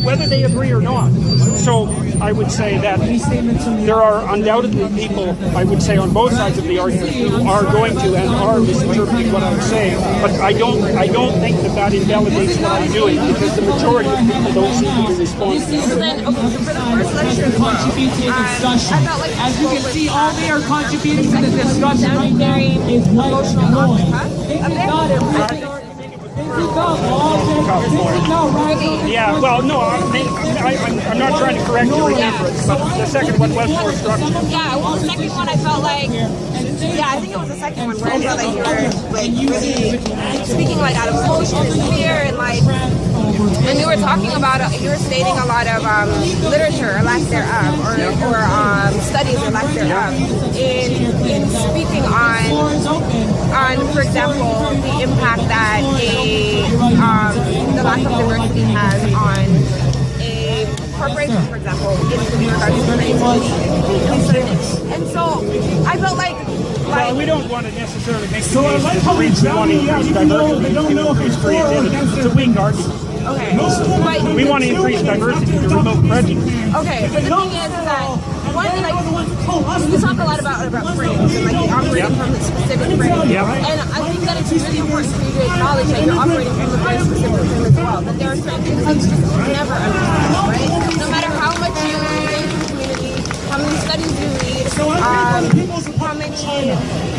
whether they agree or not. So I would say that there are undoubtedly people, I would say, on both sides of the argument who are going to and are misinterpreting what I'm saying. But I don't think that invalidates what I'm doing, because the majority of people don't seem to be responding. So then, okay, so for the first lecture, I felt like, as you can see, all they are contributing to the discussion right now is emotional noise. This is not a Yeah, well, no, I'm not trying to correct your remembrance, but the second one was more structured. Yeah, well, the second one I felt like, I think it was the second one where I felt like you were like really speaking like out of emotion and fear, and like when you were talking about, you were stating a lot of literature or lack thereof, or studies or lack thereof, in speaking on, for example, the impact that the lack of diversity has on a corporation, for example, in regards to creativity. And so I felt like well, we don't want to necessarily make the case that we want to increase diversity to increase creativity. It's a weak argument. Okay. But we want to increase diversity to remove prejudice. Okay, but the thing is that one, like, we talk a lot about frames and like operating from a specific frame. And I think that it's really important for you to acknowledge that you're operating from a very specific frame as well. That there are certain things that you just never understand, right? No matter how much you engage in the community, how many studies you read, how many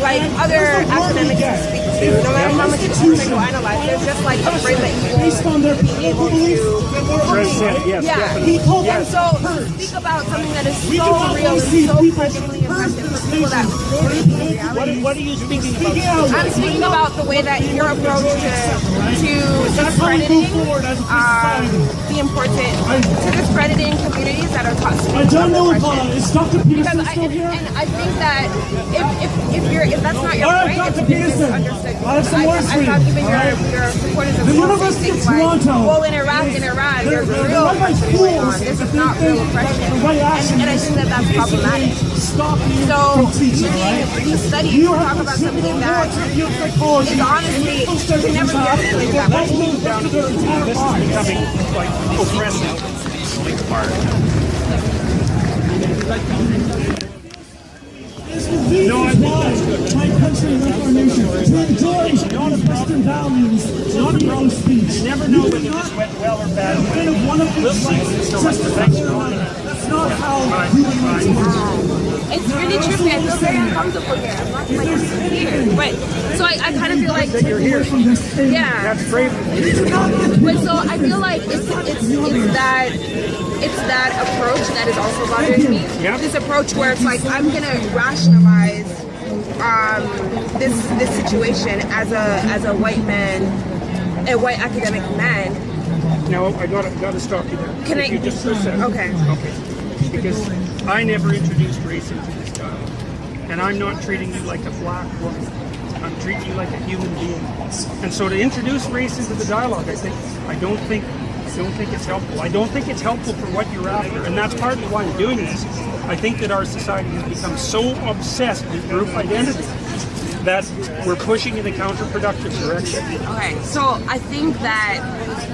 like other academics you speak to, no matter how much you psychoanalyze, there's just like a frame that you won't be able to present. And so to speak about something that is so real and so personally impressive for people that live in reality. What are you speaking about? I'm speaking about the way that your approach to discrediting the important, to discrediting communities that are taught to speak about oppression. Is Dr. Peterson still here? And I think that if that's not your point, it's a misunderstood. I have some words for you. I thought even your supporters of University of Toronto. well, in Iraq and Iran, there's real oppression going on. This is not real oppression. And I think that that's problematic. So, these studies talk about something that is honestly, you can never get anything that way. This is becoming like oppressive. No, I think that's good. My country and our nation to enjoy Western values, not a wrong speech. You never know whether this went well or bad. One of the things that's not how human beings are. It's really trippy. I feel very uncomfortable here. I'm not like here, but so I kind of feel like You're here. yeah. That's brave. But so I feel like it's that approach that is also bothering me. Yeah. This approach where it's like I'm gonna rationalize this situation as a white man, a white academic man. No, I gotta stop you there. Can you just for a second. Okay. Because I never introduced race into this dialogue, and I'm not treating you like a black woman. I'm treating you like a human being. And so to introduce race into the dialogue, I don't think it's helpful. I don't think it's helpful for what you're after, and that's partly why I'm doing this. I think that our society has become so obsessed with group identity that we're pushing in a counterproductive direction. Okay, so I think that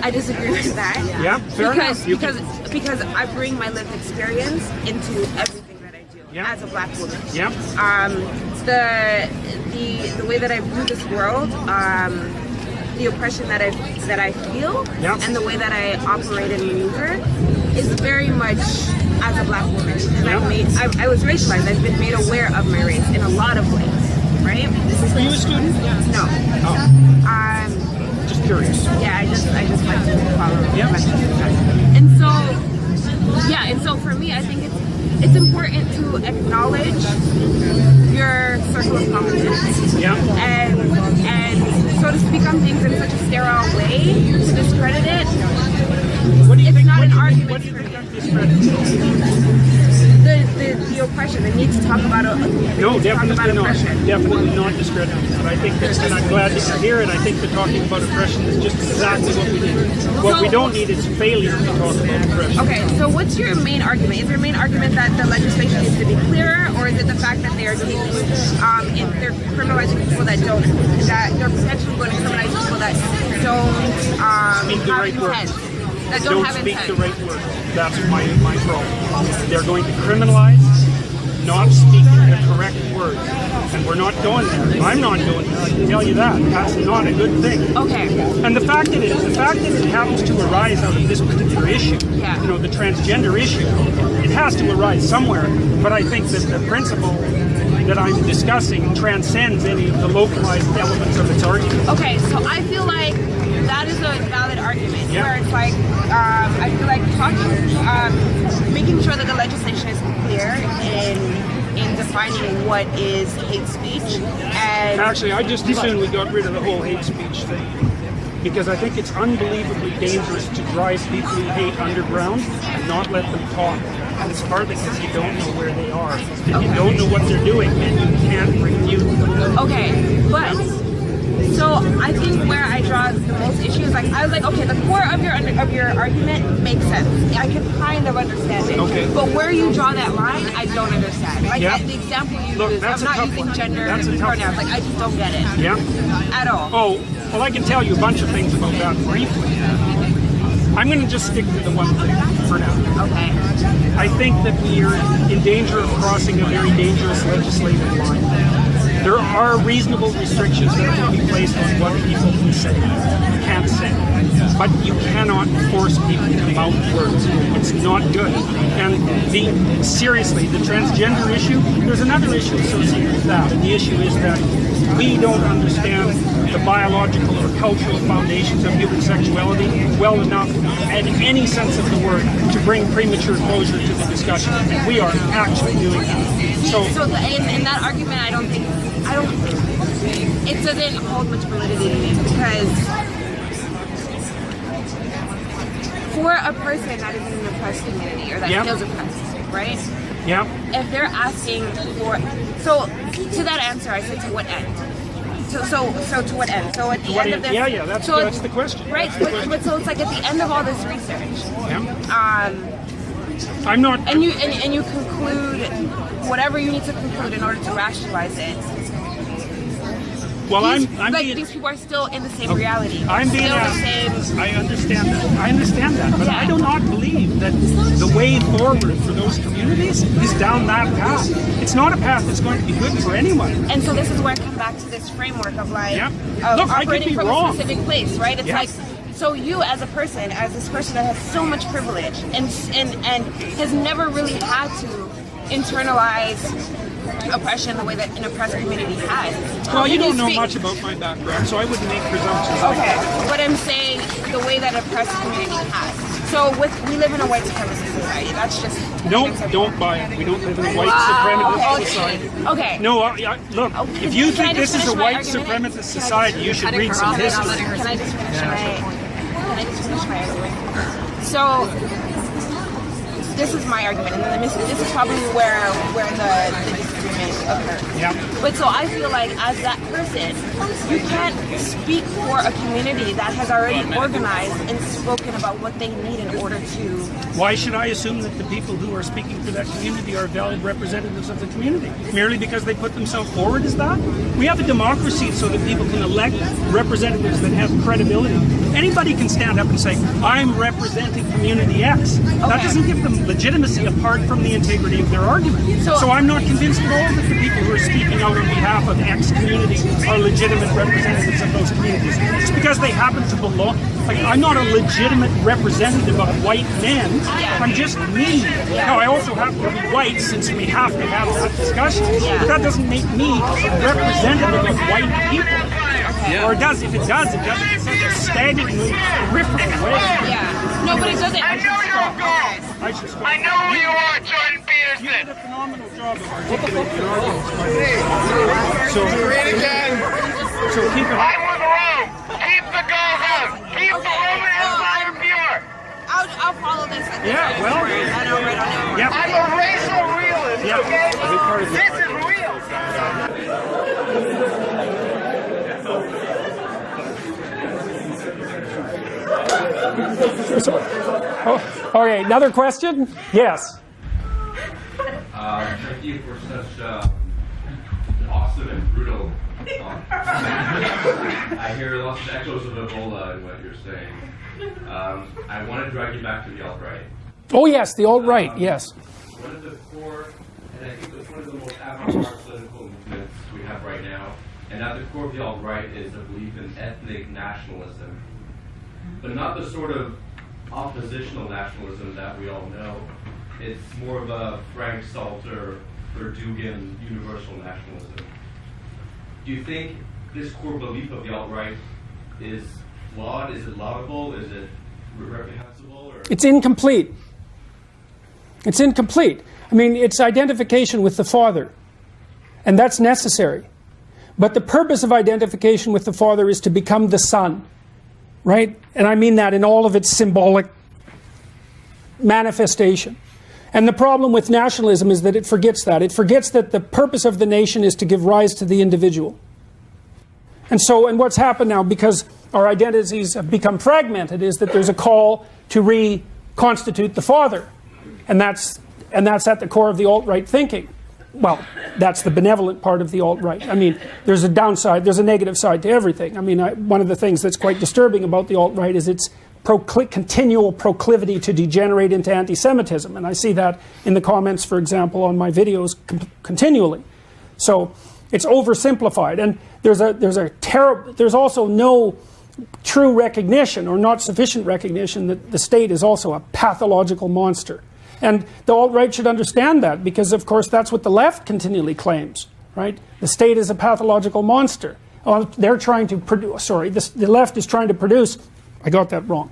I disagree with that. Yeah, fair enough. Because I bring my lived experience into everything that I do as a black woman. Yeah. The way that I view this world, the oppression that I feel, and the way that I operate and maneuver is very much as a black woman. And I was racialized. I've been made aware of my race in a lot of ways. Right? Are you a student? No. Oh. Just curious. Yeah, I just like to follow messages. And so for me, I think it's important to acknowledge your circle of competence. Yeah. And so to speak on things in such a sterile way, to discredit it, what do you it's think, not an argument what do you for think me. I'm discrediting? The oppression. They need to talk about it. No, definitely not. Definitely not discrediting. But I think that, and I'm glad that you're here, and I think that talking about oppression is just exactly what we need. What we don't need is failure to talk about oppression. Okay, so what's your main argument? Is your main argument that the legislation needs to be clearer, or is it the fact that they are taking, they're criminalizing people that don't, that they're potentially going to criminalize people that don't have intent? That don't have speak intent. the right words. That's my problem. They're going to criminalize not speaking the correct words. And we're not going there. I'm not going there, I can tell you that. That's not a good thing. Okay. And the fact that it happens to arise out of this particular issue, Yeah. you know, the transgender issue, it has to arise somewhere. But I think that the principle that I'm discussing transcends any of the localized elements of its argument. Okay, so I feel like that is a valid argument Yeah. where it's like, I feel like making sure that the legislation is clear in defining what is hate speech. And Actually, I just as soon we got rid of the whole hate speech thing, because I think it's unbelievably dangerous to drive people who hate underground and not let them talk. And it's partly because you don't know where they are, and you don't know what they're doing, and you can't refute them. okay, but so I think where I draw the most issue is like I was like, okay, the core of your argument makes sense. I can kind of understand it. Okay. But where you draw that line, I don't understand. Like Yeah. the example you Look, use that's of a not tough using one. gender That's a tough pronouns, like I just don't get it. Yeah? At all. Oh, well, I can tell you a bunch of things about that briefly. I'm going to just stick to the one thing for now. Okay. I think that we are in danger of crossing a very dangerous legislative line. There are reasonable restrictions that can be placed on what people can say, can't say. But you cannot force people to mouth words. It's not good. And seriously, the transgender issue, there's another issue associated with that. And the issue is that we don't understand the biological or cultural foundations of human sexuality well enough, in any sense of the word, to bring premature closure to the discussion. And we are actually doing that. So in that argument, I don't think it doesn't hold much validity to me because for a person that is in an oppressed community or that Yep. feels oppressed, right? yeah. If they're asking for, so to that answer, I said to what end? So to what end? So at the what end of end? this, Yeah, that's the question. right? That's the question. But so it's like at the end of all this research, Yeah. I'm not. and you conclude whatever you need to conclude in order to rationalize it. Well, These, I'm like being, these people are still in the same reality. I'm being still asked. the same. I understand that. I understand that, but I do not believe that the way forward for those communities is down that path. It's not a path that's going to be good for anyone. And so this is where I come back to this framework of like Yeah. of Look, I could operating be from wrong. a specific place, right? It's Yeah. like so you as a person, as this person that has so much privilege and has never really had to internalize oppression the way that an oppressed community has. Well, you Can don't know speak- much about my background, so I wouldn't make presumptions. like Okay, that. but I'm saying the way that oppressed community has. So we live in a white supremacist society. That's just Don't buy it. We don't live in a white Wow, supremacist okay. society. Okay. No, look, if you Can I think just this is a finish my white argument? supremacist society, you should read some history. Can I just finish my argument? So this is my argument, and then this is probably where the disagreement occurs. Yeah. But so I feel like as that person, you can't speak for a community that has already organized and spoken about what they need in order to. Why should I assume that the people who are speaking for that community are valid representatives of the community? Merely because they put themselves forward as that? We have a democracy so that people can elect representatives that have credibility. Anybody can stand up and say, I'm representing community X. That doesn't give them legitimacy apart from the integrity of their argument. So I'm not convinced at all that the people who are speaking out on behalf of X community are legitimate representatives of those communities. It's because they happen to belong. Like, I'm not a legitimate representative of white men. I'm just me. Now, I also have to be white since we have to have that discussion. But that doesn't make me a representative of white people. Or it does. If it does, it does it in such a staggeringly peripheral way. Yeah. No, but it doesn't. I know your goal. I should stop. I know who you are, Jordan You Peterson. did a phenomenal job of articulating your arguments, by the way. So keep it I up. was wrong. Keep the goals out. Keep the Roman Empire pure. I'll follow this. Yeah, well, I know, right on. Yep. I'm a racial realist, Yep. okay? A big part of it. This is real. Okay, another question? Yes. Thank you for such awesome and brutal I hear lots of echoes of Ebola in what you're saying. I want to drag you back to the alt-right. Oh yes, the alt-right, yes. One of the core, and I think it's one of the most avant-garde political movements we have right now, and at the core of the alt-right is a belief in ethnic nationalism, but not the sort of oppositional nationalism that we all know. It's more of a Frank Salter, Verdugan universal nationalism. Do you think this core belief of the alt-right is flawed? Is it laudable? Is it reprehensible? Or? It's incomplete. It's incomplete. I mean, it's identification with the Father, and that's necessary. But the purpose of identification with the Father is to become the Son, right? And I mean that in all of its symbolic manifestation. And the problem with nationalism is that it forgets that. It forgets that the purpose of the nation is to give rise to the individual. And what's happened now, because our identities have become fragmented, is that there's a call to reconstitute the Father. And that's at the core of the alt-right thinking. Well, that's the benevolent part of the alt-right. I mean, there's a downside, there's a negative side to everything. I mean, one of the things that's quite disturbing about the alt-right is its continual proclivity to degenerate into anti-Semitism. And I see that in the comments, for example, on my videos continually. So it's oversimplified. And there's also no true recognition, or not sufficient recognition, that the state is also a pathological monster. And the alt-right should understand that, because of course that's what the left continually claims, right? The state is a pathological monster. They're trying to produce, the left is trying to produce, I got that wrong.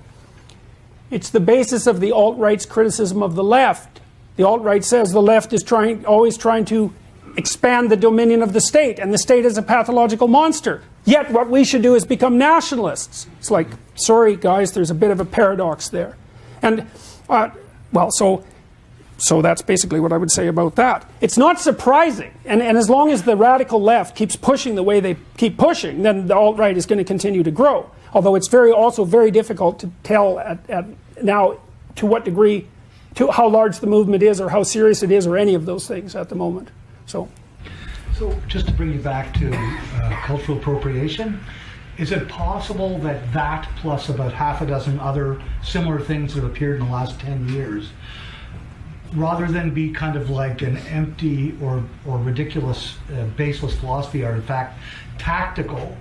It's the basis of the alt-right's criticism of the left. The alt-right says the left is always trying to expand the dominion of the state, and the state is a pathological monster. Yet what we should do is become nationalists. It's like, sorry guys, there's a bit of a paradox there. And, so that's basically what I would say about that. It's not surprising, and as long as the radical left keeps pushing the way they keep pushing, then the alt-right is going to continue to grow. Although it's also very difficult to tell now to what degree, to how large the movement is, or how serious it is, or any of those things at the moment. So just to bring you back to cultural appropriation, is it possible that that plus about half a dozen other similar things that have appeared in the last 10 years, rather than be kind of like an empty or ridiculous, baseless philosophy, are in fact tactical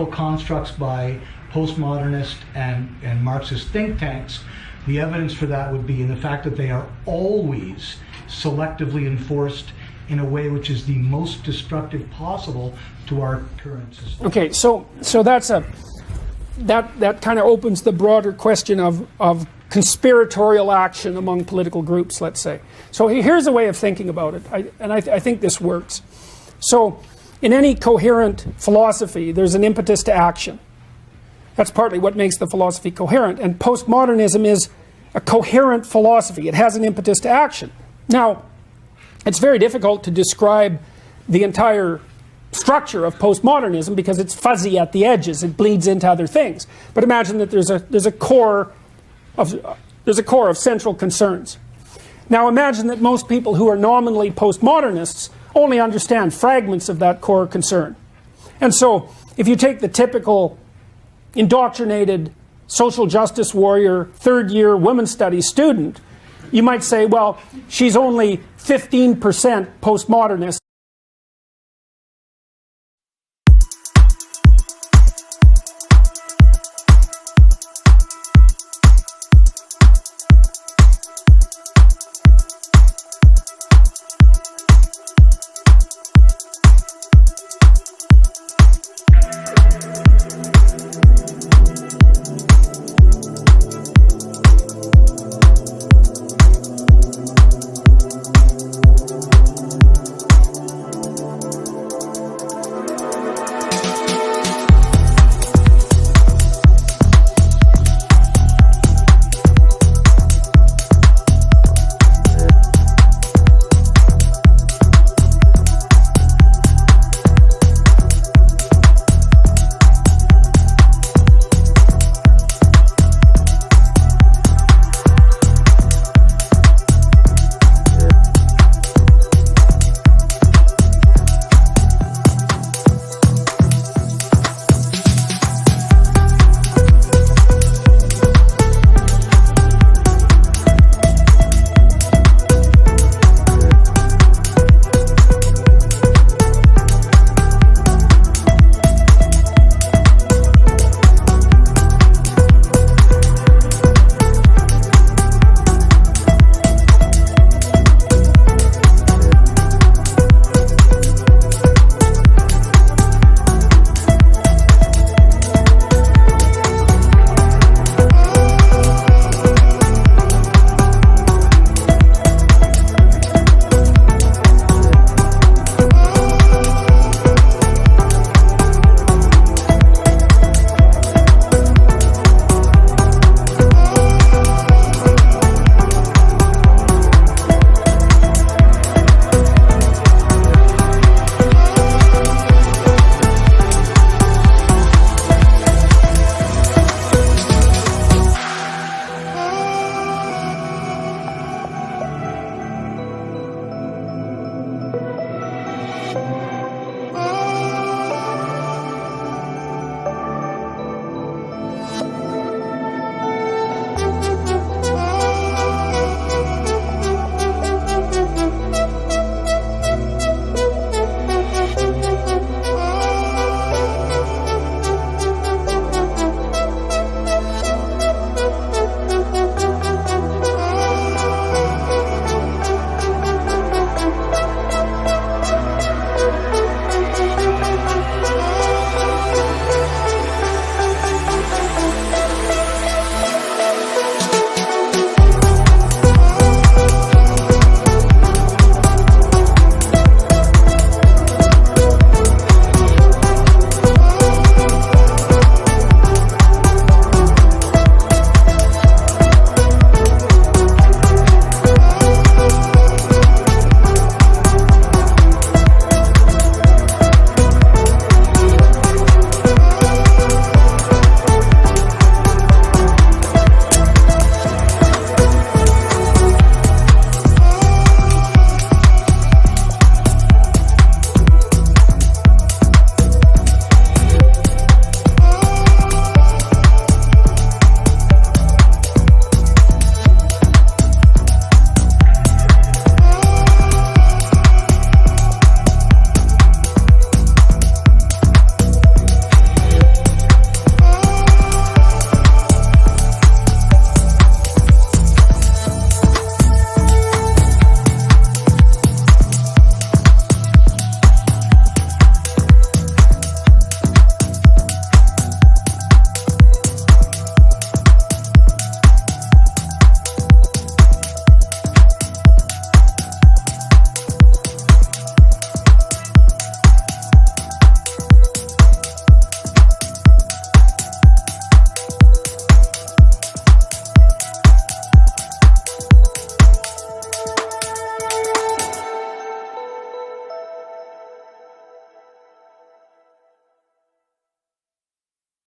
constructs by postmodernist and Marxist think tanks? The evidence for that would be in the fact that they are always selectively enforced in a way which is the most destructive possible to our current system. Okay, so that's that kind of opens the broader question of conspiratorial action among political groups, let's say. So here's a way of thinking about it, I think this works. So in any coherent philosophy, there's an impetus to action. That's partly what makes the philosophy coherent, and postmodernism is a coherent philosophy. It has an impetus to action. Now, it's very difficult to describe the entire structure of postmodernism because it's fuzzy at the edges. It bleeds into other things. But imagine that there's a core of central concerns. Now imagine that most people who are nominally postmodernists only understand fragments of that core concern. And so if you take the typical indoctrinated social justice warrior, third-year women's studies student, you might say, well, she's only 15% postmodernist.